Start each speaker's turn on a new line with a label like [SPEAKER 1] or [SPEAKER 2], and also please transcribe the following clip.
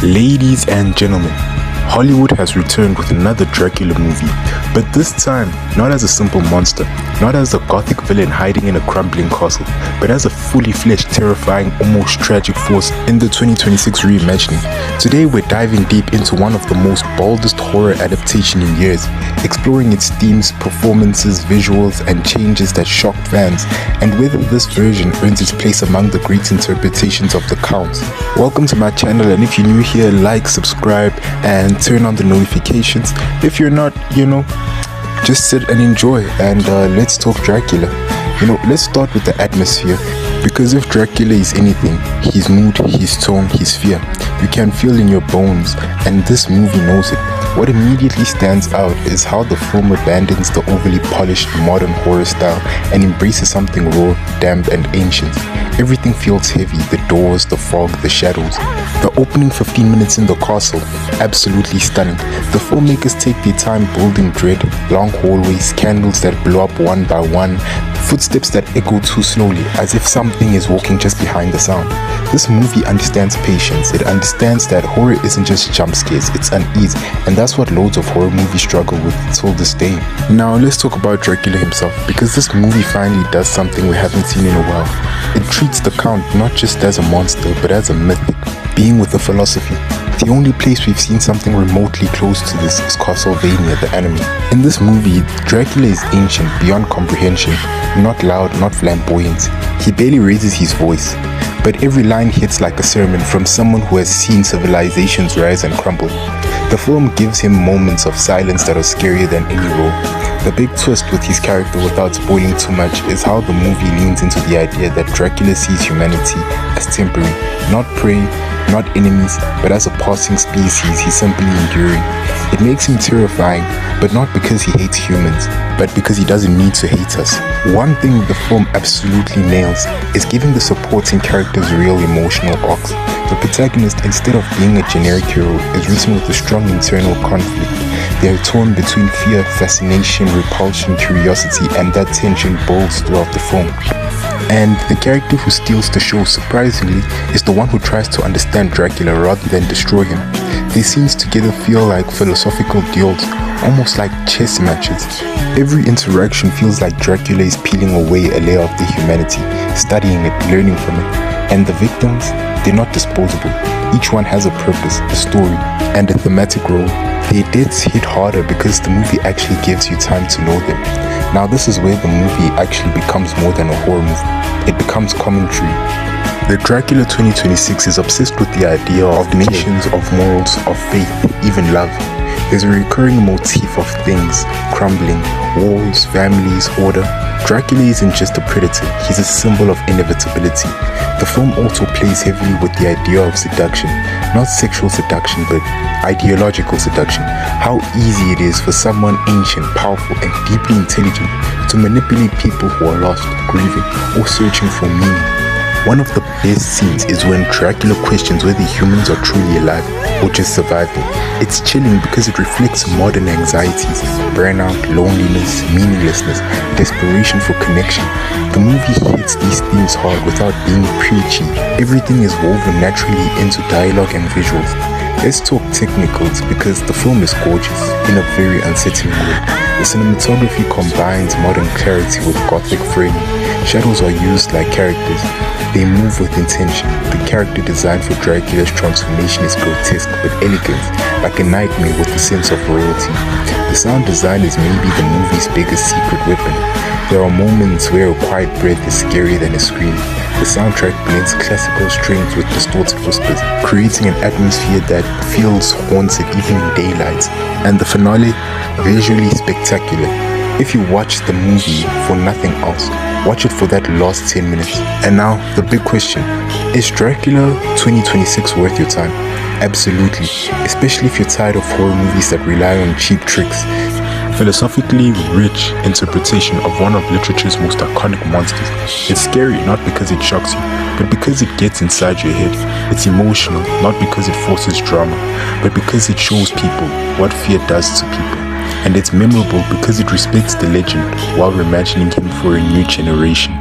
[SPEAKER 1] Ladies and gentlemen, Hollywood has returned with another Dracula movie, but this time not as a simple monster, not as a gothic villain hiding in a crumbling castle, but as a fully fleshed, terrifying, almost tragic force in the 2026 reimagining. Today we're diving deep into one of the most boldest horror adaptation in years, exploring its themes, performances, visuals, and changes that shocked fans, and whether this version earns its place among the great interpretations of the counts. Welcome to my channel, and if you're new here, like, subscribe, and turn on the notifications. If you're not, just sit and enjoy, and let's talk Dracula. Let's start with the atmosphere, because if Dracula is anything, his mood, his tone, his fear, you can feel in your bones, and this movie knows it. What immediately stands out is how the film abandons the overly polished modern horror style and embraces something raw, damp, and ancient. Everything feels heavy: the doors, the fog, the shadows. The opening 15 minutes in the castle, absolutely stunning. The filmmakers take their time building dread: long hallways, candles that blow up one by one, footsteps that echo too slowly, as if something is walking just behind the sound. This movie understands patience. It understands that horror isn't just jump scares, it's unease, and that's what loads of horror movies struggle with till this day. Now let's talk about Dracula himself, because this movie finally does something we haven't seen in a while. It treats the Count not just as a monster, but as a mythic being with a philosophy. The only place we've seen something remotely close to this is Castlevania, the anime. In this movie, Dracula is ancient beyond comprehension, not loud, not flamboyant. He barely raises his voice, but every line hits like a sermon from someone who has seen civilizations rise and crumble. The film gives him moments of silence that are scarier than any role. The big twist with his character, without spoiling too much, is how the movie leans into the idea that Dracula sees humanity as temporary, not prey, not enemies, but as a passing species he's simply enduring. It makes him terrifying, but not because he hates humans, but because he doesn't need to hate us. One thing the film absolutely nails is giving the supporting characters real emotional arcs. The protagonist, instead of being a generic hero, is written with a strong internal conflict. They are torn between fear, fascination, repulsion, curiosity, and that tension builds throughout the film. And the character who steals the show, surprisingly, is the one who tries to understand Dracula rather than destroy him. Their scenes together feel like philosophical duels, almost like chess matches. Every interaction feels like Dracula is peeling away a layer of their humanity, studying it, learning from it. And the victims, they're not disposable. Each one has a purpose, a story, and a thematic role. Their deaths hit harder because the movie actually gives you time to know them. Now this is where the movie actually becomes more than a horror movie. It becomes commentary. The Dracula 2026 is obsessed with the idea of nations, of morals, of faith, even love. There's a recurring motif of things crumbling: walls, families, order. Dracula isn't just a predator, he's a symbol of inevitability. The film also plays heavily with the idea of seduction, not sexual seduction, but ideological seduction. How easy it is for someone ancient, powerful, and deeply intelligent to manipulate people who are lost, grieving, or searching for meaning. One of the best scenes is when Dracula questions whether humans are truly alive or just surviving. It's chilling because it reflects modern anxieties: burnout, loneliness, meaninglessness, desperation for connection. The movie hits these themes hard without being preachy. Everything is woven naturally into dialogue and visuals. Let's talk technicals, because the film is gorgeous in a very unsettling way. The cinematography combines modern clarity with gothic framing. Shadows are used like characters. They move with intention. The character design for Dracula's transformation is grotesque but elegant, like a nightmare with a sense of royalty. The sound design is maybe the movie's biggest secret weapon. There are moments where a quiet breath is scarier than a scream. The soundtrack blends classical strings with distorted whispers, creating an atmosphere that feels haunted even in daylight. And the finale, visually spectacular. If you watch the movie for nothing else, watch it for that last 10 minutes. And now, the big question: is Dracula 2026 worth your time? Absolutely, especially if you're tired of horror movies that rely on cheap tricks. Philosophically rich interpretation of one of literature's most iconic monsters. It's scary not because it shocks you, but because it gets inside your head. It's emotional not because it forces drama, but because it shows people what fear does to people. And it's memorable because it respects the legend while reimagining him for a new generation.